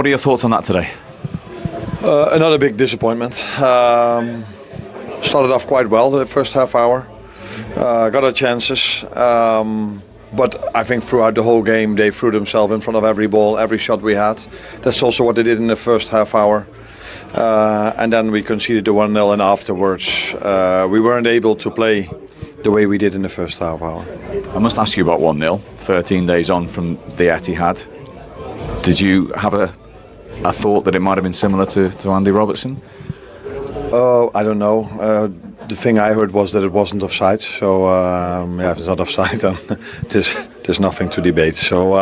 What are your thoughts on that today? Another big disappointment. Started off quite well the first half hour. Got our chances. But I think throughout the whole game they threw themselves in front of every ball, every shot we had. That's also what they did in the first half hour. And then we conceded the 1-0 and afterwards we weren't able to play the way we did in the first half hour. I must ask you about 1-0, 13 days on from the Etihad. Did you have a thought that it might have been similar to Andy Robertson? I don't know. The thing I heard was that it wasn't offside. So yeah, if it's not offside, then there's nothing to debate. So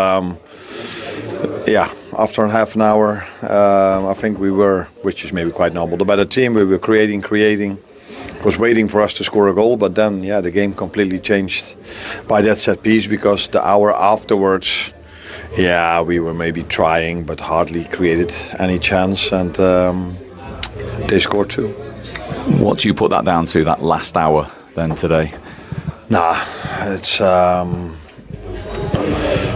yeah, after half an hour, I think we were, which is maybe quite normal, the better team. We were creating. Was waiting for us to score a goal, but then yeah, the game completely changed by that set piece, because the hour afterwards, yeah, we were maybe trying but hardly created any chance, and they scored two. What do you put that down to, that last hour then today? Nah, it's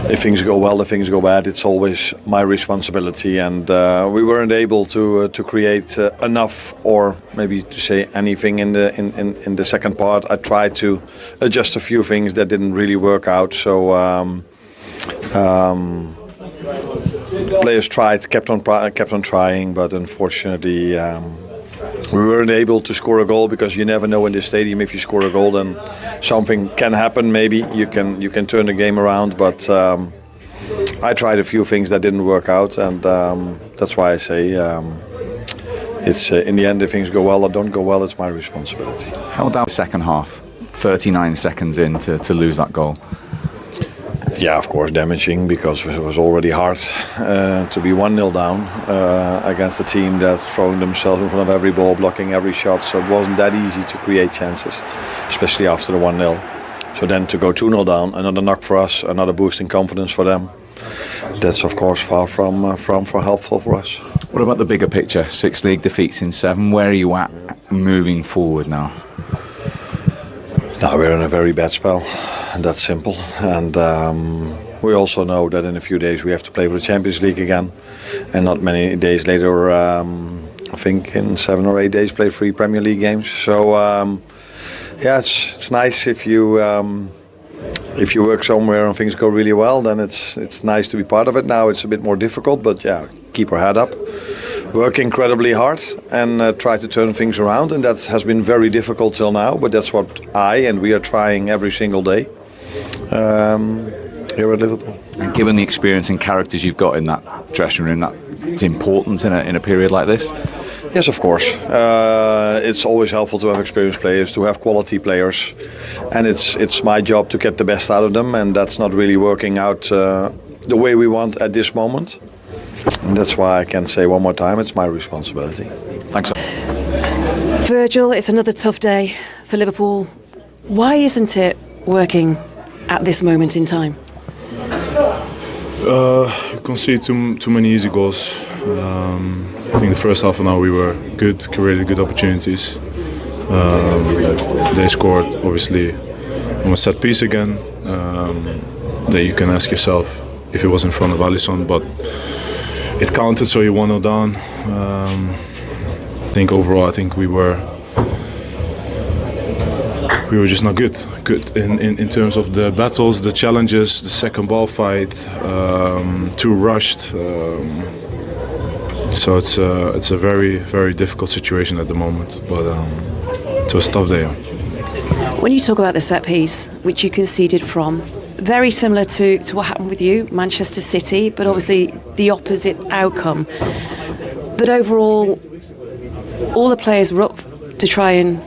if things go well, if things go bad, it's always my responsibility, and we weren't able to create enough, or maybe to say anything in the second part. I tried to adjust a few things that didn't really work out. So players tried, kept on trying, but unfortunately we weren't able to score a goal, because you never know in this stadium, if you score a goal then something can happen. Maybe you can turn the game around, but I tried a few things that didn't work out, and that's why I say it's in the end, if things go well or don't go well, it's my responsibility. How about the second half, 39 seconds in to lose that goal? Yeah, of course, damaging, because it was already hard to be 1-0 down against a team that's throwing themselves in front of every ball, blocking every shot. So it wasn't that easy to create chances, especially after the 1-0. So then to go 2-0 down, another knock for us, another boost in confidence for them. That's of course far from helpful for us. What about the bigger picture? 6 league defeats in 7. Where are you at moving forward now? Now we're in a very bad spell, and that's simple. And we also know that in a few days we have to play for the Champions League again, and not many days later, I think in 7 or 8 days, play 3 Premier League games. So yeah, it's nice if you work somewhere and things go really well, then it's nice to be part of it. Now it's a bit more difficult, but yeah, keep our head up, work incredibly hard, and try to turn things around. And that has been very difficult till now, but that's what we are trying every single day here at Liverpool. And given the experience and characters you've got in that dressing room, that's important in a period like this? Yes, of course. It's always helpful to have experienced players, to have quality players, and it's my job to get the best out of them, and that's not really working out the way we want at this moment. And that's why I can say one more time, it's my responsibility. Thanks. Virgil, it's another tough day for Liverpool. Why isn't it working at this moment in time? We conceded too many easy goals. I think the first half an hour we were good, created good opportunities. They scored, obviously, on a set piece again. That you can ask yourself if it was in front of Alisson, but it counted, so you 1-0 down. I think overall, we were just not good. Good in terms of the battles, the challenges, the second ball fight, too rushed. So it's a very, very difficult situation at the moment, but it was a tough day. When you talk about the set piece, which you conceded from, very similar to what happened with you, Manchester City, but obviously the opposite outcome. But overall, all the players were up to try and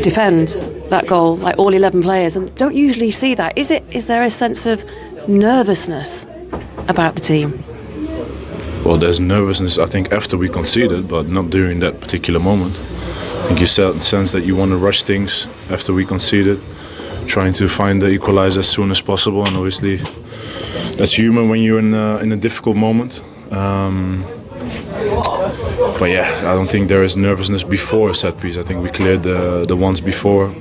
defend that goal, like all 11 players, and don't usually see that. Is there a sense of nervousness about the team? Well, there's nervousness, I think, after we conceded, but not during that particular moment. I think you sense that you want to rush things after we conceded, trying to find the equalizer as soon as possible, and obviously that's human when you're in a difficult moment. But yeah, I don't think there is nervousness before a set piece. I think we cleared the ones before.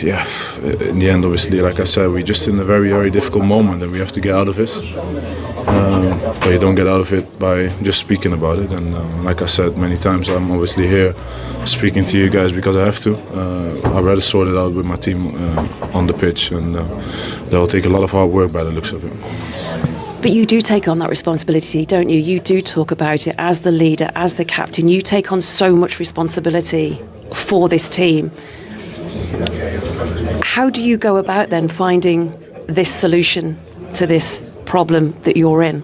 Yeah, in the end, obviously, like I said, we're just in a very, very difficult moment and we have to get out of it. but you don't get out of it by just speaking about it. And like I said many times, I'm obviously here speaking to you guys because I have to. I'd rather sort it out with my team on the pitch, and that will take a lot of hard work by the looks of it. But you do take on that responsibility, don't you? You do talk about it as the leader, as the captain. You take on so much responsibility for this team. How do you go about then finding this solution to this problem that you're in?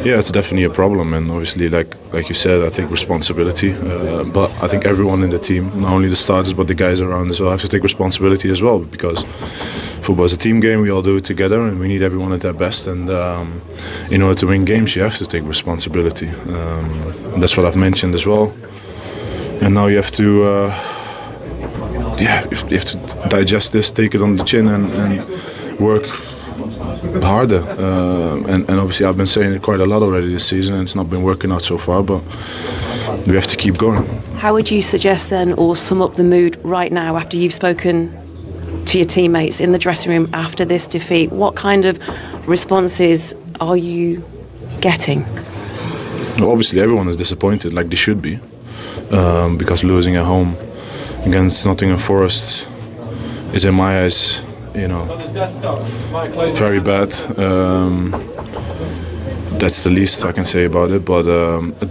Yeah, it's definitely a problem, and obviously, like you said, I take responsibility. But I think everyone in the team, not only the starters but the guys around as well, have to take responsibility as well, because football is a team game. We all do it together, and we need everyone at their best. And in order to win games, you have to take responsibility. And that's what I've mentioned as well. And now you have to, you have to digest this, take it on the chin, and work harder. And obviously I've been saying it quite a lot already this season, and it's not been working out so far, but we have to keep going. How would you suggest then, or sum up the mood right now after you've spoken to your teammates in the dressing room after this defeat? What kind of responses are you getting? Well, obviously everyone is disappointed, like they should be, because losing at home against Nottingham Forest is, in my eyes, very bad. That's the least I can say about it. But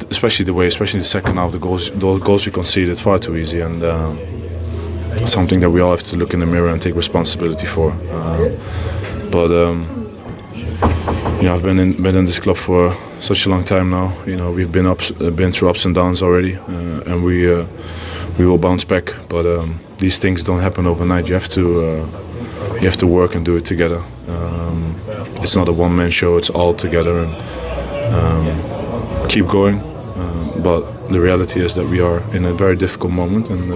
especially the second half, the goals we conceded far too easy, and something that we all have to look in the mirror and take responsibility for. But I've been in this club for such a long time now. We've been through ups and downs already, and we will bounce back. But these things don't happen overnight. You have to work and do it together. It's not a one-man show, it's all together, and keep going. But the reality is that we are in a very difficult moment, and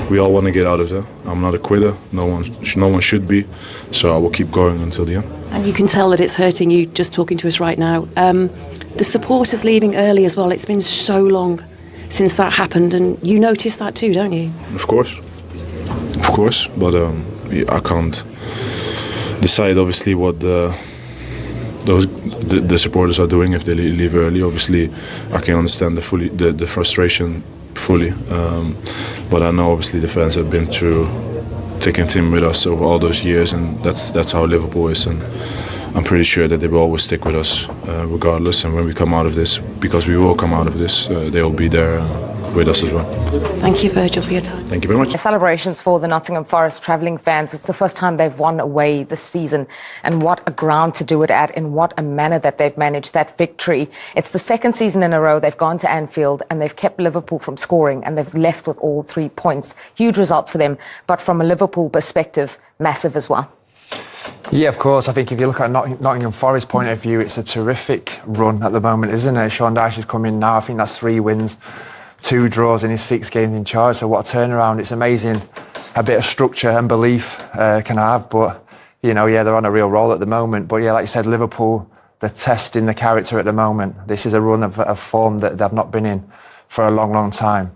we all want to get out of there. I'm not a quitter, no one should be, so I will keep going until the end. And you can tell that it's hurting you just talking to us right now. The supporters leaving early as well, it's been so long since that happened, and you notice that too, don't you? Of course, but I can't decide obviously what the supporters are doing if they leave early. Obviously, I can understand the frustration fully, but I know obviously the fans have been through thick and thin with us over all those years, and that's how Liverpool is, and I'm pretty sure that they will always stick with us regardless. And when we come out of this, because we will come out of this, they will be there with us as well. Thank you, Virgil, for your time. Thank you very much. Celebrations for the Nottingham Forest travelling fans. It's the first time they've won away this season, and what a ground to do it at, in what a manner that they've managed that victory. It's the second season in a row they've gone to Anfield and they've kept Liverpool from scoring, and they've left with all 3 points. Huge result for them, but from a Liverpool perspective, massive as well. Yeah, of course. I think if you look at Nottingham Forest's point of view, it's a terrific run at the moment, isn't it? Sean Dyche has come in now. I think that's 3 wins, 2 draws in his 6 games in charge. So what a turnaround. It's amazing a bit of structure and belief can have. But, they're on a real roll at the moment. But, like you said, Liverpool, they're testing the character at the moment. This is a run of form that they've not been in for a long, long time.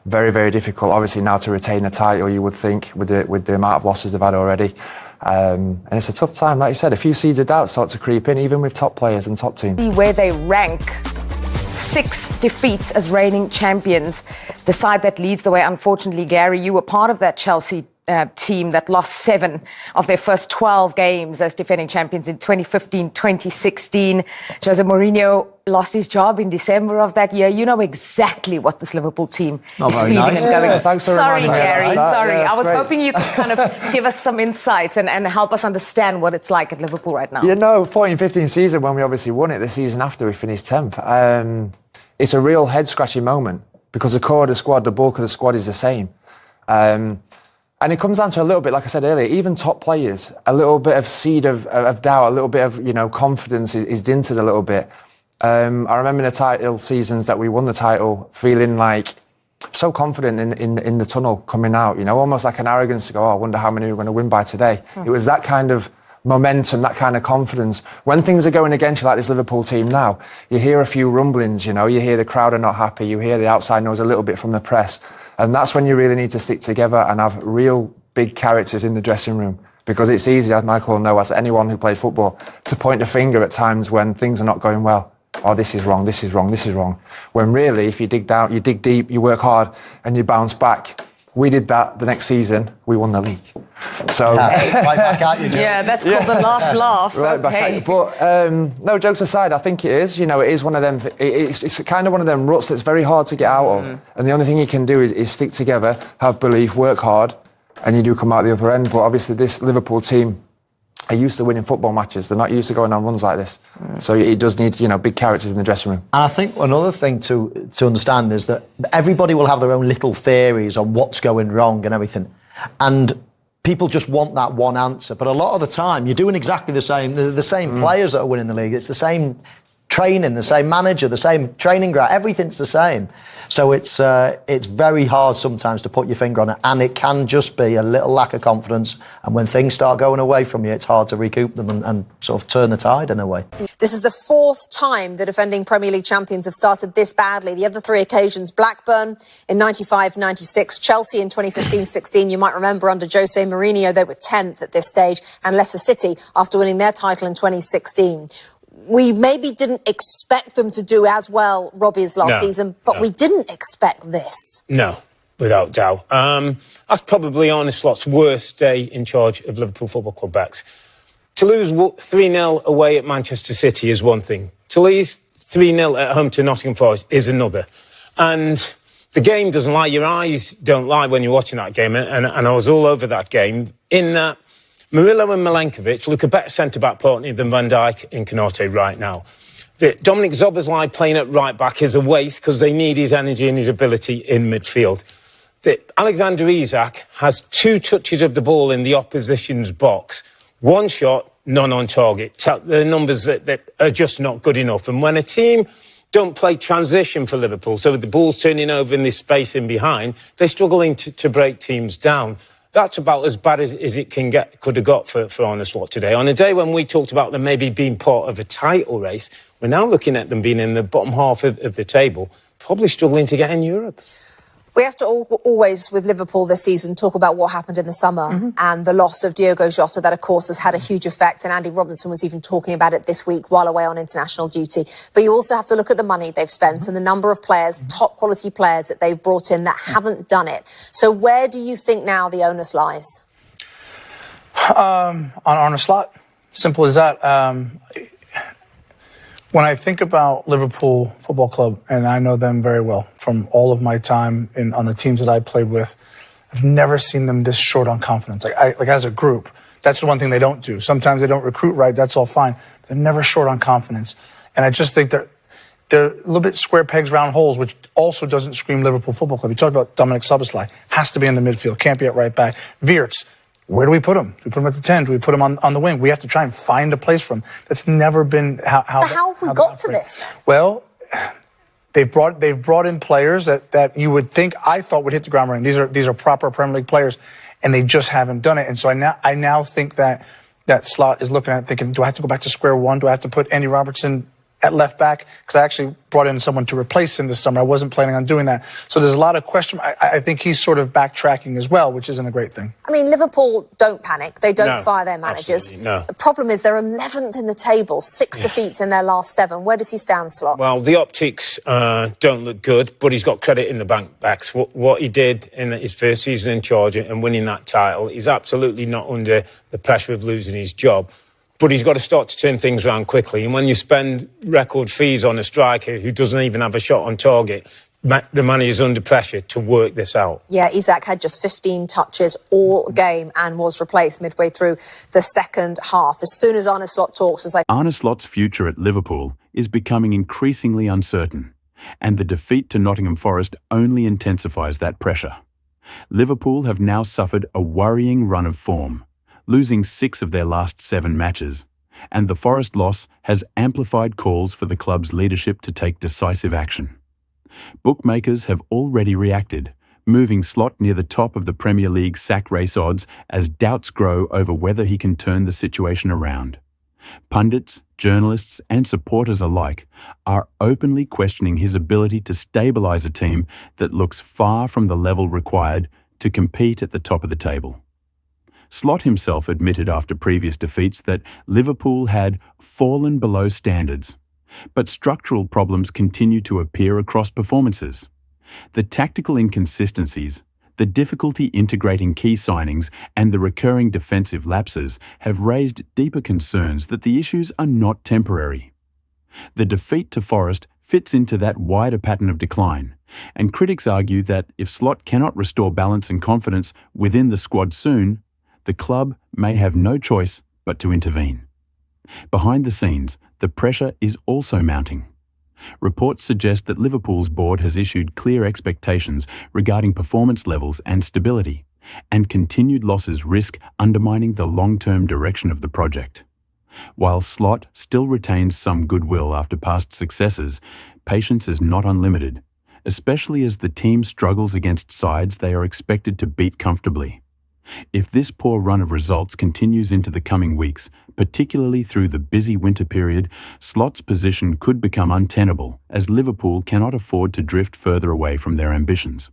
Very, very difficult, obviously, now to retain a title, you would think, with the amount of losses they've had already. And it's a tough time. Like you said, a few seeds of doubt start to creep in, even with top players and top teams. Where they rank 6 defeats as reigning champions, the side that leads the way, unfortunately, Gary, you were part of that Chelsea team that lost 7 of their first 12 games as defending champions in 2015, 2016. Jose Mourinho lost his job in December of that year. You know exactly what this Liverpool team is feeling and going. Thanks for sorry, Gary, sorry. Yeah, I was great. hoping you could kind of give us some insights and help us understand what it's like at Liverpool right now. 14-15 season when we obviously won it, the season after we finished 10th. It's a real head-scratching moment because the core of the squad, the bulk of the squad is the same. And it comes down to a little bit, like I said earlier, even top players, a little bit of seed of doubt, a little bit of, confidence is dinted a little bit. I remember in the title seasons that we won the title feeling like so confident in the tunnel coming out, almost like an arrogance to go, I wonder how many we're going to win by today. It was that kind of momentum, that kind of confidence. When things are going against you like this Liverpool team now, you hear a few rumblings, you hear the crowd are not happy, you hear the outside noise a little bit from the press. And that's when you really need to stick together and have real big characters in the dressing room Because it's easy, as Michael will know, as anyone who played football, to point a finger at times when things are not going well. Oh, this is wrong, this is wrong, this is wrong. When really, if you dig down, you dig deep, you work hard, and you bounce back. We did that the next season, we won the league. So right back at you, Joe. Yeah, that's called the last laugh. right back at you. But no, jokes aside, I think it is. You know, it is one of them. It's kind of one of them ruts that's very hard to get out of. And the only thing you can do is stick together, have belief, work hard, and you do come out the other end. But obviously, this Liverpool team are used to winning football matches. They're not used to going on runs like this. So it does need, you know, big characters in the dressing room. And I think another thing to understand is that everybody will have their own little theories on what's going wrong and everything. And people just want that one answer. But a lot of the time, you're doing exactly the same. The same players that are winning the league. It's the same training, the same manager, the same training ground. Everything's the same. So it's very hard sometimes to put your finger on it. And it can just be a little lack of confidence. And when things start going away from you, it's hard to recoup them and sort of turn the tide in a way. This is the fourth time the defending Premier League champions have started this badly. The other three occasions, Blackburn in 95-96, Chelsea in 2015-16. You might remember under Jose Mourinho, they were 10th at this stage, and Leicester City after winning their title in 2016. We maybe didn't expect them to do as well, Robbie, as last season, but we didn't expect this. No, without doubt. That's probably Arne Slot's worst day in charge of Liverpool Football Club backs. To lose 3-0 away at Manchester City is one thing. To lose 3-0 at home to Nottingham Forest is another. And the game doesn't lie. Your eyes don't lie when you're watching that game. And I was all over that game in that Murillo and Milenkovic look a better centre-back partner than Van Dijk and Konate right now. Dominic Szoboszlai playing at right-back is a waste because they need his energy and his ability in midfield. Alexander Isak has 2 touches of the ball in the opposition's box. 1 shot, none on target. The numbers that are just not good enough. And when a team don't play transition for Liverpool, so with the ball's turning over in this space in behind, they're struggling to break teams down. That's about as bad as it could have got for Arne Slot today. On a day when we talked about them maybe being part of a title race, we're now looking at them being in the bottom half of the table, probably struggling to get in Europe. We have to always, with Liverpool this season, talk about what happened in the summer and the loss of Diogo Jota. That, of course, has had a huge effect. And Andy Robinson was even talking about it this week while away on international duty. But you also have to look at the money they've spent and the number of players, top-quality players that they've brought in that haven't done it. So where do you think now the onus lies? On Arne Slot. Simple as that. When I think about Liverpool Football Club, and I know them very well from all of my time on the teams that I played with, I've never seen them this short on confidence. Like as a group, that's the one thing they don't do. Sometimes they don't recruit right, that's all fine. They're never short on confidence. And I just think they're a little bit square pegs, round holes, which also doesn't scream Liverpool Football Club. You talked about Dominic Szoboszlai, has to be in the midfield, can't be at right back. Wirtz, where do we put him? Do we put him at the 10? Do we put him on the wing? We have to try and find a place for him. That's never been how have we got to this then? Well, they've brought in players that you would think, I thought would hit the ground running. These are proper Premier League players, and they just haven't done it. And so I now think that Slot is looking at it thinking, do I have to go back to square one? Do I have to put Andy Robertson at left back? Because I actually brought in someone to replace him this summer. I wasn't planning on doing that. So there's a lot of question. I think he's sort of backtracking as well, which isn't a great thing. I mean, Liverpool don't panic. They don't fire their managers. No. The problem is they're 11th in the table, 6 defeats in their last 7. Where does he stand, Slot? Well, the optics don't look good, but he's got credit in the backs. What he did in his first season in charge and winning that title, he's absolutely not under the pressure of losing his job. But he's got to start to turn things around quickly. And when you spend record fees on a striker who doesn't even have a shot on target, the manager's under pressure to work this out. Yeah, Isak had just 15 touches all game and was replaced midway through the second half. As soon as Arne Slot talks, Arne Slot's future at Liverpool is becoming increasingly uncertain, and the defeat to Nottingham Forest only intensifies that pressure. Liverpool have now suffered a worrying run of form, losing 6 of their last 7 matches, and the Forest loss has amplified calls for the club's leadership to take decisive action. Bookmakers have already reacted, moving Slot near the top of the Premier League sack race odds as doubts grow over whether he can turn the situation around. Pundits, journalists and supporters alike are openly questioning his ability to stabilise a team that looks far from the level required to compete at the top of the table. Slot himself admitted after previous defeats that Liverpool had fallen below standards, but structural problems continue to appear across performances. The tactical inconsistencies, the difficulty integrating key signings, and the recurring defensive lapses have raised deeper concerns that the issues are not temporary. The defeat to Forest fits into that wider pattern of decline, and critics argue that if Slot cannot restore balance and confidence within the squad soon, the club may have no choice but to intervene. Behind the scenes, the pressure is also mounting. Reports suggest that Liverpool's board has issued clear expectations regarding performance levels and stability, and continued losses risk undermining the long-term direction of the project. While Slot still retains some goodwill after past successes, patience is not unlimited, especially as the team struggles against sides they are expected to beat comfortably. If this poor run of results continues into the coming weeks, particularly through the busy winter period, Slot's position could become untenable, as Liverpool cannot afford to drift further away from their ambitions.